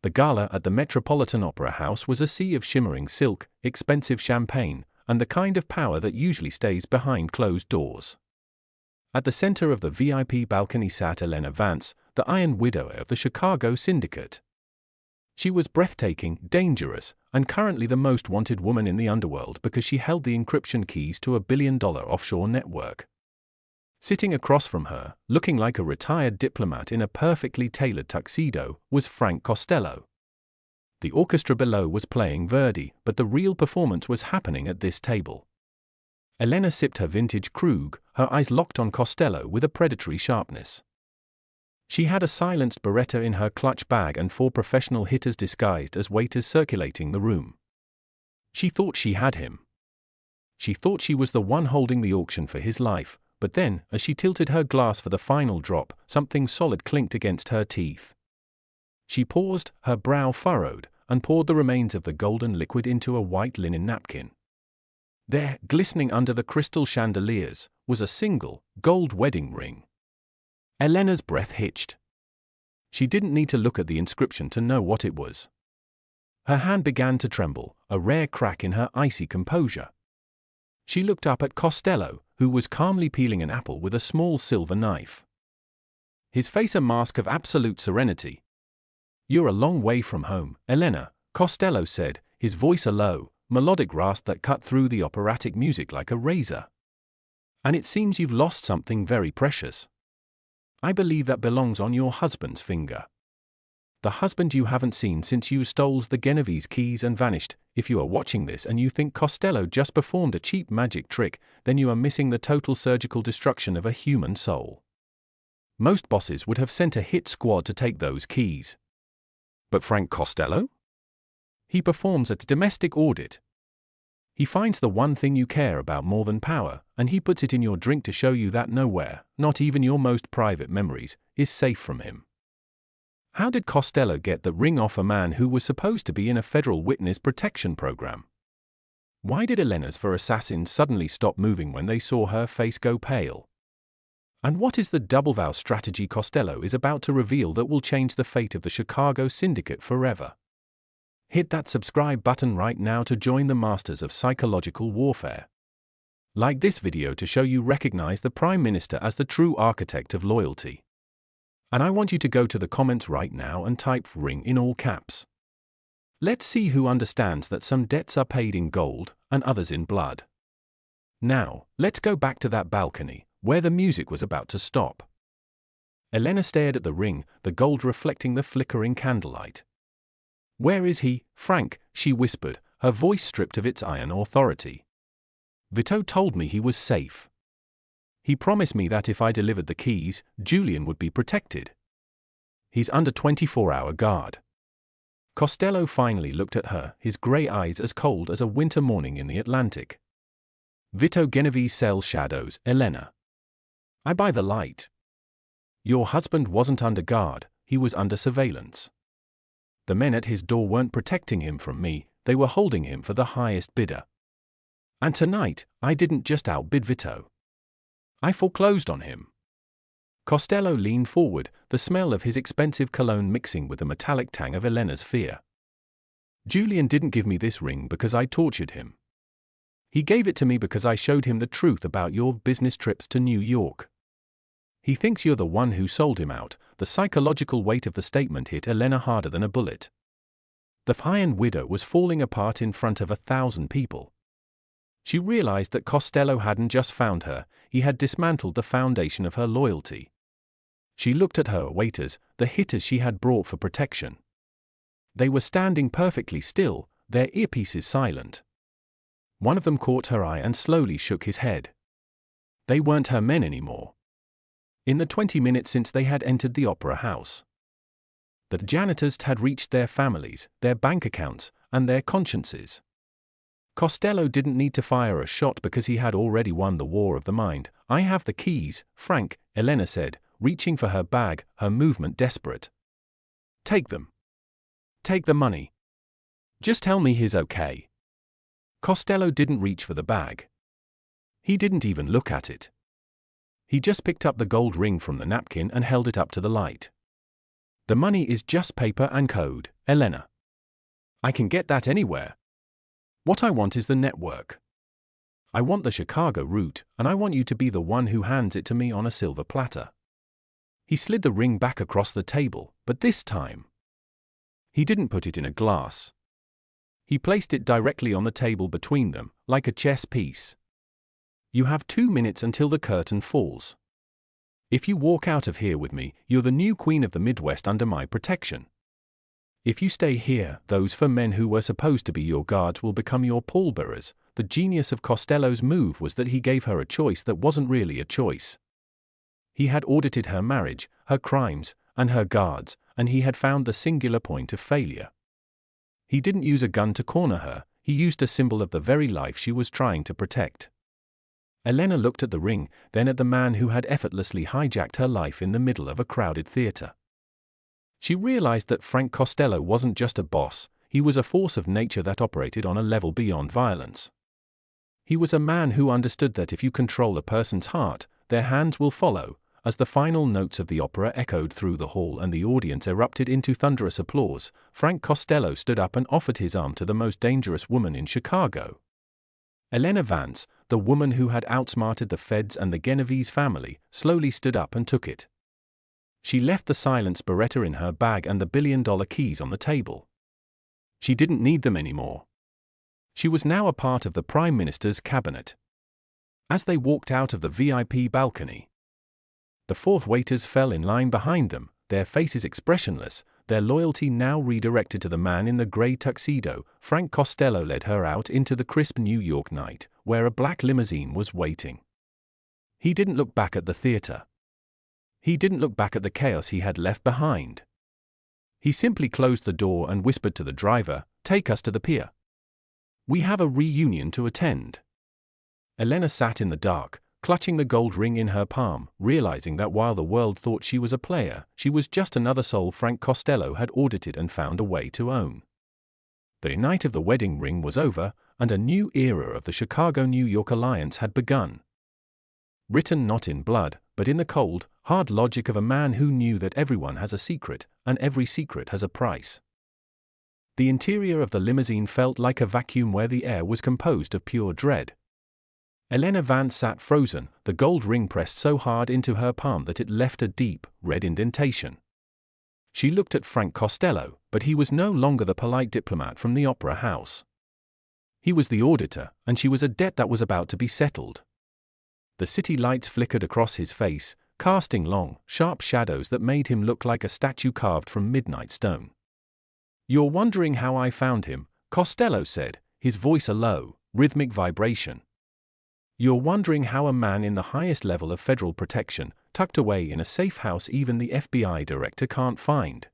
The gala at the Metropolitan Opera House was a sea of shimmering silk, expensive champagne, and the kind of power that usually stays behind closed doors. At the center of the VIP balcony sat Elena Vance, the Iron Widower of the Chicago Syndicate. She was breathtaking, dangerous, and currently the most wanted woman in the underworld because she held the encryption keys to a billion-dollar offshore network. Sitting across from her, looking like a retired diplomat in a perfectly tailored tuxedo, was Frank Costello. The orchestra below was playing Verdi, but the real performance was happening at this table. Elena sipped her vintage Krug, her eyes locked on Costello with a predatory sharpness. She had a silenced Beretta in her clutch bag and 4 professional hitters disguised as waiters circulating the room. She thought she had him. She thought she was the one holding the auction for his life, but then, as she tilted her glass for the final drop, something solid clinked against her teeth. She paused, her brow furrowed, and poured the remains of the golden liquid into a white linen napkin. There, glistening under the crystal chandeliers, was a single, gold wedding ring. Elena's breath hitched. She didn't need to look at the inscription to know what it was. Her hand began to tremble, a rare crack in her icy composure. She looked up at Costello, who was calmly peeling an apple with a small silver knife. His face a mask of absolute serenity. "You're a long way from home, Elena," Costello said, his voice a low, melodic rasp that cut through the operatic music like a razor. "And it seems you've lost something very precious. I believe that belongs on your husband's finger. The husband you haven't seen since you stole the Genovese keys and vanished. If you are watching this and you think Costello just performed a cheap magic trick, then you are missing the total surgical destruction of a human soul. Most bosses would have sent a hit squad to take those keys. But Frank Costello? He performs a domestic audit. He finds the one thing you care about more than power, and he puts it in your drink to show you that nowhere, not even your most private memories, is safe from him." How did Costello get the ring off a man who was supposed to be in a federal witness protection program? Why did Elena's for assassins suddenly stop moving when they saw her face go pale? And what is the double vow strategy Costello is about to reveal that will change the fate of the Chicago Syndicate forever? Hit that subscribe button right now to join the masters of psychological warfare. Like this video to show you recognize the Prime Minister as the true architect of loyalty. And I want you to go to the comments right now and type ring in all caps. Let's see who understands that some debts are paid in gold and others in blood. Now, let's go back to that balcony, where the music was about to stop. Elena stared at the ring, the gold reflecting the flickering candlelight. "Where is he, Frank?" she whispered, her voice stripped of its iron authority. "Vito told me he was safe. He promised me that if I delivered the keys, Julian would be protected. He's under 24-hour guard." Costello finally looked at her, his grey eyes as cold as a winter morning in the Atlantic. "Vito Genovese sells shadows, Elena. I buy the light. Your husband wasn't under guard, he was under surveillance. The men at his door weren't protecting him from me, they were holding him for the highest bidder. And tonight, I didn't just outbid Vito. I foreclosed on him." Costello leaned forward, the smell of his expensive cologne mixing with the metallic tang of Elena's fear. "Julian didn't give me this ring because I tortured him. He gave it to me because I showed him the truth about your business trips to New York. He thinks you're the one who sold him out." The psychological weight of the statement hit Elena harder than a bullet. The Iron Widow was falling apart in front of 1,000 people. She realized that Costello hadn't just found her, he had dismantled the foundation of her loyalty. She looked at her waiters, the hitters she had brought for protection. They were standing perfectly still, their earpieces silent. One of them caught her eye and slowly shook his head. They weren't her men anymore. In the 20 minutes since they had entered the opera house, the janitors had reached their families, their bank accounts, and their consciences. Costello didn't need to fire a shot because he had already won the war of the mind. "I have the keys, Frank," Elena said, reaching for her bag, her movement desperate. "Take them. Take the money. Just tell me he's okay." Costello didn't reach for the bag. He didn't even look at it. He just picked up the gold ring from the napkin and held it up to the light. The money is just paper and code, Elena. I can get that anywhere. What I want is the network. I want the Chicago route, and I want you to be the one who hands it to me on a silver platter. He slid the ring back across the table, but this time, he didn't put it in a glass. He placed it directly on the table between them, like a chess piece. You have 2 minutes until the curtain falls. If you walk out of here with me, you're the new queen of the Midwest under my protection. If you stay here, those 4 men who were supposed to be your guards will become your pallbearers. The genius of Costello's move was that he gave her a choice that wasn't really a choice. He had audited her marriage, her crimes, and her guards, and he had found the singular point of failure. He didn't use a gun to corner her, he used a symbol of the very life she was trying to protect. Elena looked at the ring, then at the man who had effortlessly hijacked her life in the middle of a crowded theater. She realized that Frank Costello wasn't just a boss, he was a force of nature that operated on a level beyond violence. He was a man who understood that if you control a person's heart, their hands will follow. As the final notes of the opera echoed through the hall and the audience erupted into thunderous applause, Frank Costello stood up and offered his arm to the most dangerous woman in Chicago. Elena Vance, the woman who had outsmarted the feds and the Genovese family, slowly stood up and took it. She left the silenced Beretta in her bag and the billion-dollar keys on the table. She didn't need them anymore. She was now a part of the Prime Minister's cabinet. As they walked out of the VIP balcony, the fourth waiters fell in line behind them, their faces expressionless, their loyalty now redirected to the man in the grey tuxedo. Frank Costello led her out into the crisp New York night, where a black limousine was waiting. He didn't look back at the theater. He didn't look back at the chaos he had left behind. He simply closed the door and whispered to the driver, "Take us to the pier. We have a reunion to attend." Elena sat in the dark, clutching the gold ring in her palm, realizing that while the world thought she was a player, she was just another soul Frank Costello had audited and found a way to own. The night of the wedding ring was over, and a new era of the Chicago-New York alliance had begun. Written not in blood, but in the cold, hard logic of a man who knew that everyone has a secret, and every secret has a price. The interior of the limousine felt like a vacuum where the air was composed of pure dread. Elena Vance sat frozen, the gold ring pressed so hard into her palm that it left a deep, red indentation. She looked at Frank Costello, but he was no longer the polite diplomat from the opera house. He was the auditor, and she was a debt that was about to be settled. The city lights flickered across his face, casting long, sharp shadows that made him look like a statue carved from midnight stone. "You're wondering how I found him," Costello said, his voice a low, rhythmic vibration. "You're wondering how a man in the highest level of federal protection, tucked away in a safe house even the FBI director can't find,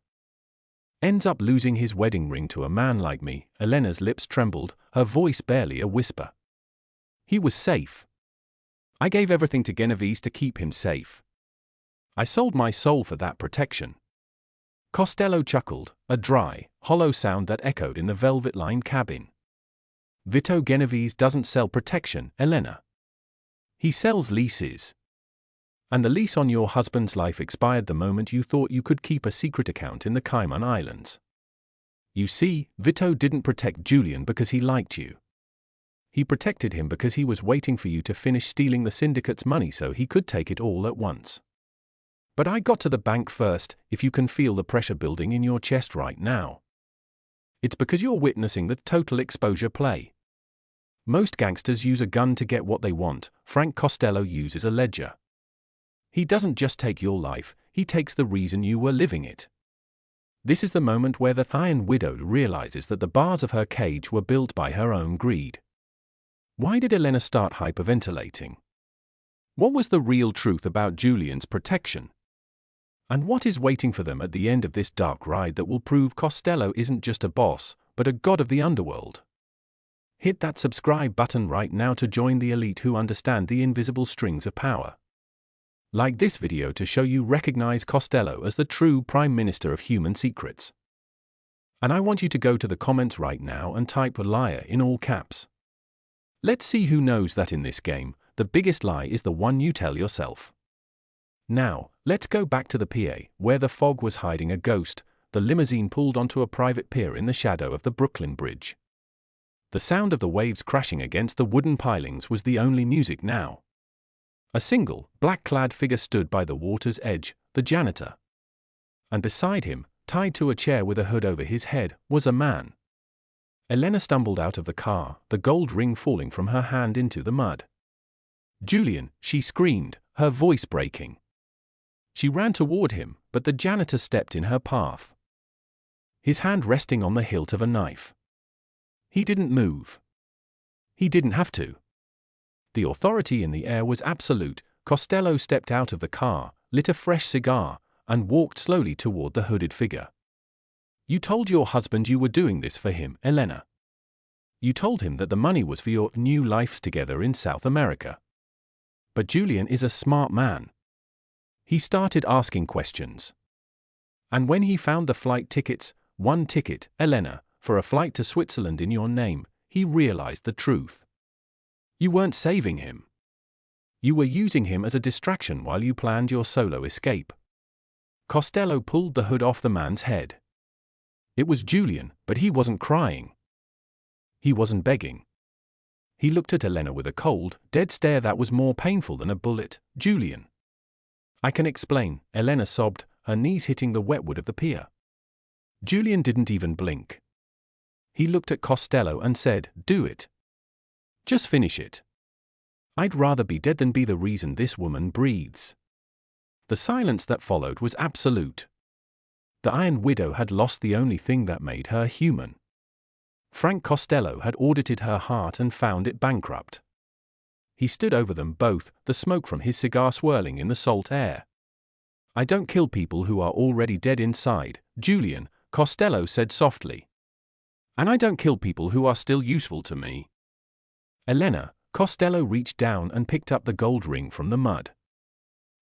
ends up losing his wedding ring to a man like me." Elena's lips trembled, her voice barely a whisper. "He was safe. I gave everything to Genovese to keep him safe. I sold my soul for that protection." Costello chuckled, a dry, hollow sound that echoed in the velvet-lined cabin. "Vito Genovese doesn't sell protection, Elena. He sells leases. And the lease on your husband's life expired the moment you thought you could keep a secret account in the Cayman Islands. You see, Vito didn't protect Julian because he liked you. He protected him because he was waiting for you to finish stealing the syndicate's money so he could take it all at once. But I got to the bank first, if you can feel the pressure building in your chest right now. It's because you're witnessing the total exposure play. Most gangsters use a gun to get what they want. Frank Costello uses a ledger. He doesn't just take your life, he takes the reason you were living it. This is the moment where the Iron Widow realizes that the bars of her cage were built by her own greed. Why did Elena start hyperventilating? What was the real truth about Julian's protection? And what is waiting for them at the end of this dark ride that will prove Costello isn't just a boss, but a god of the underworld? Hit that subscribe button right now to join the elite who understand the invisible strings of power. Like this video to show you recognize Costello as the true Prime Minister of human secrets. And I want you to go to the comments right now and type "liar" in all caps. Let's see who knows that in this game, the biggest lie is the one you tell yourself. Now, let's go back to the PA, where the fog was hiding a ghost. The limousine pulled onto a private pier in the shadow of the Brooklyn Bridge. The sound of the waves crashing against the wooden pilings was the only music now. A single, black-clad figure stood by the water's edge, the janitor. And beside him, tied to a chair with a hood over his head, was a man. Elena stumbled out of the car, the gold ring falling from her hand into the mud. "Julian," she screamed, her voice breaking. She ran toward him, but the janitor stepped in her path, his hand resting on the hilt of a knife. He didn't move. He didn't have to. The authority in the air was absolute. Costello stepped out of the car, lit a fresh cigar, and walked slowly toward the hooded figure. "You told your husband you were doing this for him, Elena. You told him that the money was for your new lives together in South America. But Julian is a smart man. He started asking questions. And when he found the flight tickets, one ticket, Elena, for a flight to Switzerland in your name, he realized the truth. You weren't saving him. You were using him as a distraction while you planned your solo escape." Costello pulled the hood off the man's head. It was Julian, but he wasn't crying. He wasn't begging. He looked at Elena with a cold, dead stare that was more painful than a bullet. "Julian." "I can explain," Elena sobbed, her knees hitting the wetwood of the pier. Julian didn't even blink. He looked at Costello and said, "Do it. Just finish it. I'd rather be dead than be the reason this woman breathes." The silence that followed was absolute. The Iron Widow had lost the only thing that made her human. Frank Costello had audited her heart and found it bankrupt. He stood over them both, the smoke from his cigar swirling in the salt air. "I don't kill people who are already dead inside, Julian," Costello said softly. "And I don't kill people who are still useful to me." "Elena," Costello reached down and picked up the gold ring from the mud.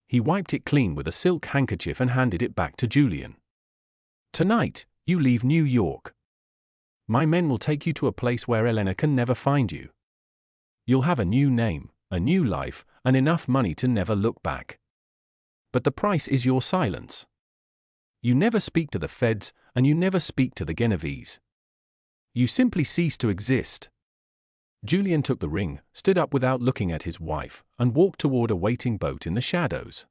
He wiped it clean with a silk handkerchief and handed it back to Julian. "Tonight, you leave New York. My men will take you to a place where Elena can never find you. You'll have a new name, a new life, and enough money to never look back. But the price is your silence. You never speak to the feds, and you never speak to the Genovese. You simply cease to exist." Julian took the ring, stood up without looking at his wife, and walked toward a waiting boat in the shadows.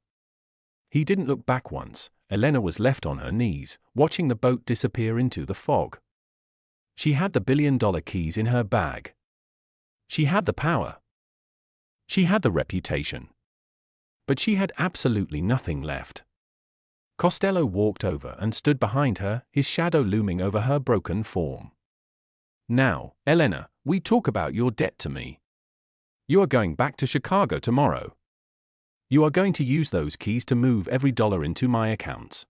He didn't look back once. Elena was left on her knees, watching the boat disappear into the fog. She had the billion-dollar keys in her bag. She had the power. She had the reputation. But she had absolutely nothing left. Costello walked over and stood behind her, his shadow looming over her broken form. "Now, Elena, we talk about your debt to me. You are going back to Chicago tomorrow. You are going to use those keys to move every dollar into my accounts.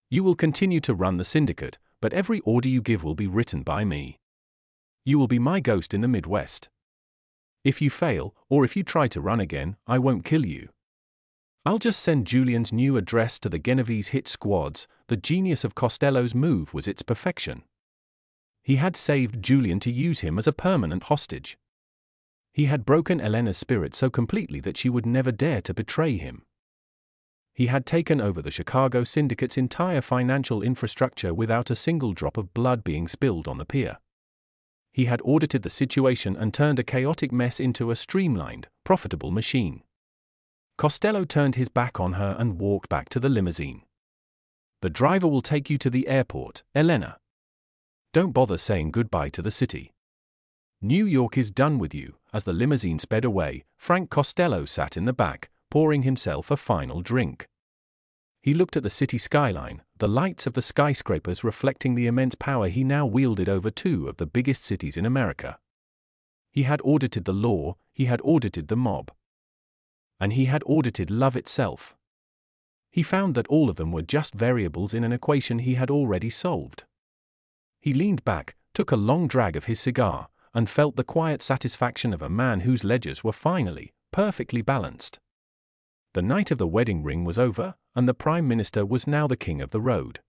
You will continue to run the syndicate, but every order you give will be written by me. You will be my ghost in the Midwest. If you fail, or if you try to run again, I won't kill you. I'll just send Julian's new address to the Genovese hit squads." The genius of Costello's move was its perfection. He had saved Julian to use him as a permanent hostage. He had broken Elena's spirit so completely that she would never dare to betray him. He had taken over the Chicago syndicate's entire financial infrastructure without a single drop of blood being spilled on the pier. He had audited the situation and turned a chaotic mess into a streamlined, profitable machine. Costello turned his back on her and walked back to the limousine. "The driver will take you to the airport, Elena. Don't bother saying goodbye to the city. New York is done with you." As the limousine sped away, Frank Costello sat in the back, pouring himself a final drink. He looked at the city skyline, the lights of the skyscrapers reflecting the immense power he now wielded over two of the biggest cities in America. He had audited the law, he had audited the mob. And he had audited love itself. He found that all of them were just variables in an equation he had already solved. He leaned back, took a long drag of his cigar, and felt the quiet satisfaction of a man whose ledgers were finally perfectly balanced. The night of the wedding ring was over, and the Prime Minister was now the king of the road.